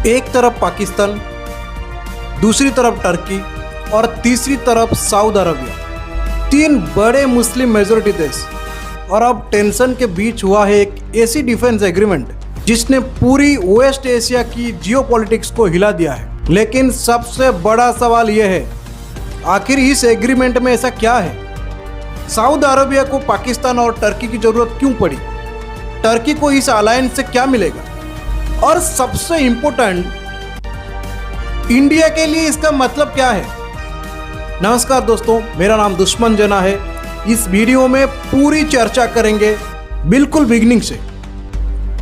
एक तरफ पाकिस्तान, दूसरी तरफ टर्की और तीसरी तरफ सऊदी अरबिया, तीन बड़े मुस्लिम मेजॉरिटी देश। और अब टेंशन के बीच हुआ है एक ऐसी डिफेंस एग्रीमेंट जिसने पूरी वेस्ट एशिया की जियोपॉलिटिक्स को हिला दिया है। लेकिन सबसे बड़ा सवाल यह है, आखिर इस एग्रीमेंट में ऐसा क्या है? सऊदी अरबिया को पाकिस्तान और टर्की की जरूरत क्यों पड़ी? टर्की को इस अलायंस से क्या मिलेगा? और सबसे इंपॉर्टेंट, इंडिया के लिए इसका मतलब क्या है? नमस्कार दोस्तों, मेरा नाम दुश्मन जना है। इस वीडियो में पूरी चर्चा करेंगे बिल्कुल बिगिनिंग से।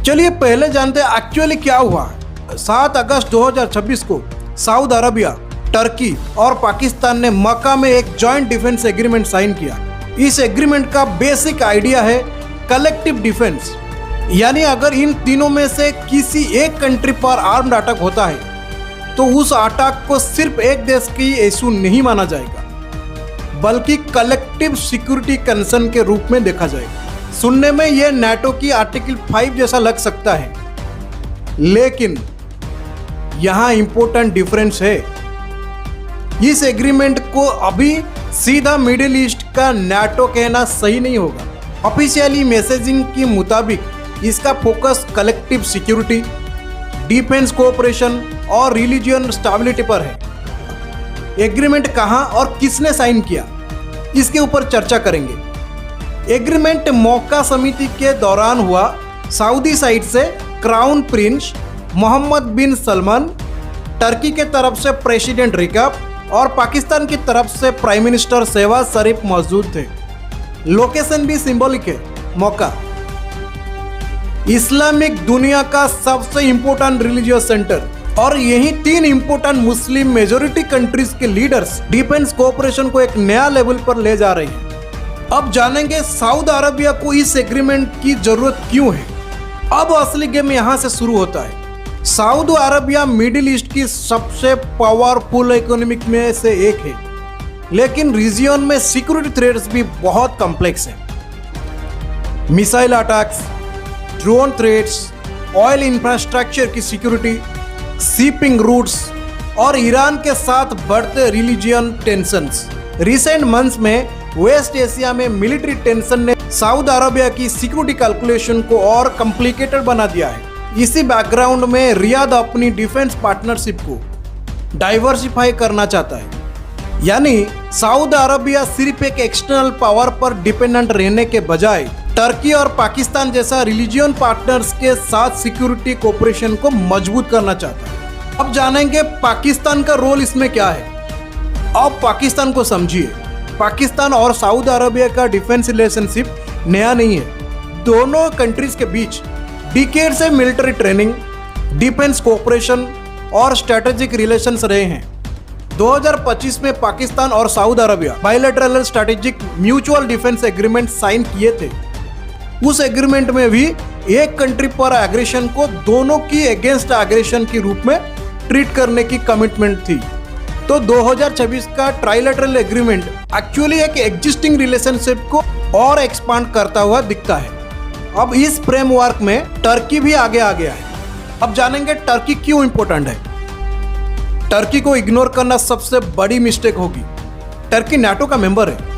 चलिए पहले जानते हैं एक्चुअली क्या हुआ है। 7 अगस्त 2026 को सऊदी अरबिया, टर्की और पाकिस्तान ने मक्का में एक जॉइंट डिफेंस एग्रीमेंट साइन किया। इस एग्रीमेंट का बेसिक आइडिया है कलेक्टिव डिफेंस, यानी अगर इन तीनों में से किसी एक कंट्री पर आर्म्ड अटैक होता है तो उस अटैक को सिर्फ एक देश की इशू नहीं माना जाएगा, बल्कि कलेक्टिव सिक्योरिटी कंसर्न के रूप में देखा जाएगा। सुनने में यह नाटो की आर्टिकल 5 जैसा लग सकता है, लेकिन यहां इंपॉर्टेंट डिफरेंस है। इस एग्रीमेंट को अभी सीधा मिडिल ईस्ट का नाटो कहना सही नहीं होगा। ऑफिशियली मैसेजिंग के मुताबिक इसका focus collective security, defence cooperation और रिलीजियन स्टेबिलिटी पर है। एग्रीमेंट कहां और किसने साइन किया, इसके ऊपर चर्चा करेंगे। एग्रीमेंट मक्का समिति के दौरान हुआ। सऊदी साइड से क्राउन प्रिंस मोहम्मद बिन सलमान, टर्की के तरफ से प्रेसिडेंट रिकब और पाकिस्तान की तरफ से प्राइम मिनिस्टर शहबाज शरीफ मौजूद थे। लोकेशन भी सिंबॉलिक है, मक्का इस्लामिक दुनिया का सबसे इंपॉर्टेंट रिलीजियस सेंटर, और यही तीन इंपॉर्टेंट मुस्लिम मेजॉरिटी कंट्रीज के लीडर्स डिफेंस कोऑपरेशन को एक नया लेवल पर ले जा रहे हैं। अब जानेंगे सऊदी अरबिया को इस एग्रीमेंट की जरूरत क्यों है। अब असली गेम यहां से शुरू होता है। सऊदी अरबिया मिडिल ईस्ट की सबसे पावरफुल इकोनॉमिक में से एक है, लेकिन रीजियन में सिक्योरिटी थ्रेट्स भी बहुत कॉम्प्लेक्स हैं। Missile attacks, drone threats, oil infrastructure की सिक्योरिटी, शिपिंग रूट्स और ईरान के साथ बढ़ते रिलीजियन टेंशंस। रिसेंट मंथ्स में वेस्ट एशिया में मिलिट्री टेंशन ने सऊदी अरबिया की सिक्योरिटी कैलकुलेशन को और कॉम्प्लिकेटेड बना दिया है। इसी बैकग्राउंड में रियाद अपनी डिफेंस पार्टनरशिप को डाइवर्सिफाई करना चाहता है, यानी सऊदी अरबिया सिर्फ एक एक्सटर्नल पावर पर डिपेंडेंट रहने के बजाय टर्की और पाकिस्तान जैसा रिलीजियन पार्टनर्स के साथ सिक्योरिटी कोऑपरेशन को मजबूत करना चाहता है। अब जानेंगे पाकिस्तान का रोल इसमें क्या है। अब पाकिस्तान को समझिए। पाकिस्तान और सऊदी अरबिया का डिफेंस रिलेशनशिप नया नहीं है। दोनों कंट्रीज के बीच डिकेड से मिलिट्री ट्रेनिंग, डिफेंस कोऑपरेशन और स्ट्रेटेजिक रिलेशंस रहे हैं। 2025 में पाकिस्तान और Saudi Arabia bilateral strategic mutual defence agreement sign किए थे। उस एग्रीमेंट में भी एक कंट्री पर एग्रेशन को दोनों की अगेंस्ट एग्रेशन के रूप में ट्रीट करने की कमिटमेंट थी। तो 2026 का ट्राइलैटरल एग्रीमेंट एक्चुअली एक एग्जिस्टिंग रिलेशनशिप को और एक्सपांड करता हुआ दिखता है। अब इस फ्रेमवर्क में टर्की भी आगे आ गया है। अब जानेंगे टर्की क्यों इंपॉर्टेंट है। टर्की को इग्नोर करना सबसे बड़ी मिस्टेक होगी। टर्की नाटो का मेंबर है,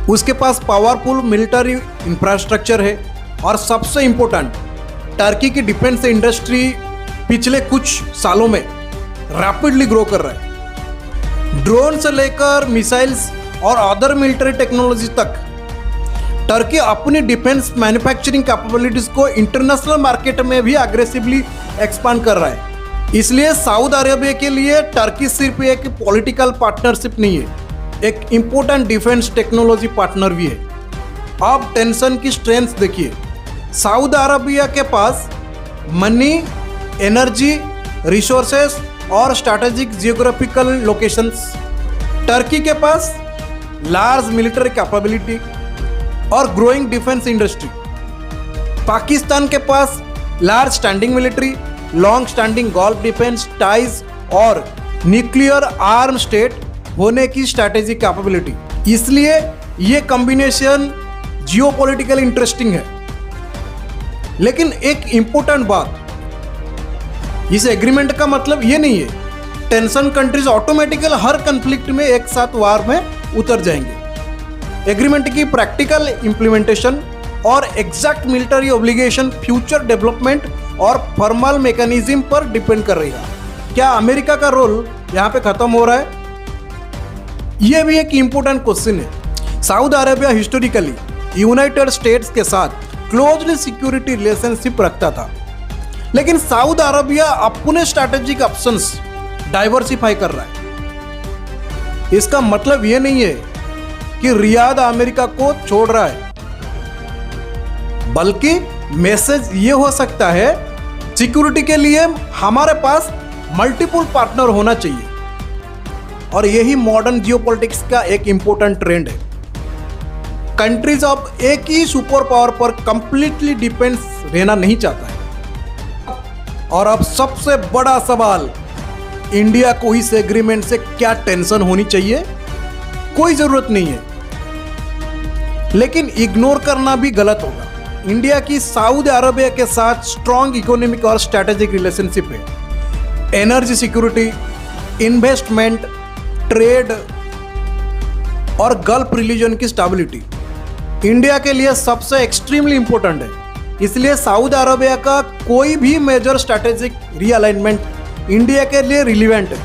उसके पास पावरफुल मिलिट्री इंफ्रास्ट्रक्चर है, और सबसे इंपॉर्टेंट, टर्की की डिफेंस इंडस्ट्री पिछले कुछ सालों में रैपिडली ग्रो कर रहा है। ड्रोन से लेकर मिसाइल्स और अदर मिलिट्री टेक्नोलॉजी तक टर्की अपनी डिफेंस मैन्युफैक्चरिंग कैपेबिलिटीज को इंटरनेशनल मार्केट में भी अग्रेसिवली एक्सपांड कर रहा है। इसलिए सऊदी अरबिया के लिए टर्की सिर्फ एक पॉलिटिकल पार्टनरशिप नहीं है, एक इंपॉर्टेंट डिफेंस टेक्नोलॉजी पार्टनर भी है। अब टेंशन की स्ट्रेंथ देखिए। सऊदी अरबिया के पास मनी, एनर्जी, रिसोर्सेस और स्ट्रैटेजिक जियोग्राफिकल लोकेशंस। टर्की के पास लार्ज मिलिट्री कैपेबिलिटी और ग्रोइंग डिफेंस इंडस्ट्री। पाकिस्तान के पास large standing military, long standing Gulf defence ties और न्यूक्लियर आर्म स्टेट होने की स्ट्रैटेजिक कैपेबिलिटी। इसलिए ये कॉम्बिनेशन जियोपॉलिटिकल इंटरेस्टिंग है। लेकिन एक इंपॉर्टेंट बात, इस एग्रीमेंट का मतलब ये नहीं है टेंशन कंट्रीज ऑटोमेटिकल हर कन्फ्लिक्ट में एक साथ वार में उतर जाएंगे। एग्रीमेंट की प्रैक्टिकल इंप्लीमेंटेशन और exact military obligation future development और फॉर्मल मैकेनिज्म पर डिपेंड कर रही है। क्या अमेरिका का रोल यहाँ पे खत्म हो रहा है? यह भी एक इम्पोर्टेंट क्वेश्चन है। Saudi Arabia historically United states के साथ क्लोजली सिक्योरिटी रिलेशनशिप रखता था, लेकिन सऊदी अरेबिया अपने स्ट्रैटेजिक ऑप्शंस डाइवर्सिफाई कर रहा है। इसका मतलब यह नहीं है कि रियाद अमेरिका को छोड़ रहा है, बल्कि मैसेज ये हो सकता है सिक्योरिटी के लिए हमारे पास मल्टीपल पार्टनर होना चाहिए। और यही मॉडर्न जियोपॉलिटिक्स का एक इंपॉर्टेंट ट्रेंड है। कंट्रीज अब एक ही सुपर पावर पर कंप्लीटली डिपेंड्स रहना नहीं चाहता है। और अब सबसे बड़ा सवाल, इंडिया को इस एग्रीमेंट से क्या टेंशन होनी चाहिए? कोई जरूरत नहीं है, लेकिन इग्नोर करना भी गलत होगा। इंडिया की सऊदी अरेबिया के साथ स्ट्रॉन्ग इकोनॉमिक और स्ट्रैटेजिक रिलेशनशिप है। एनर्जी सिक्योरिटी, इन्वेस्टमेंट, ट्रेड और गल्फ रीजन की स्टेबिलिटी इंडिया के लिए सबसे एक्सट्रीमली इंपॉर्टेंट है। इसलिए सऊदी अरेबिया का कोई भी मेजर स्ट्रैटेजिक रीअलाइनमेंट इंडिया के लिए रिलीवेंट है।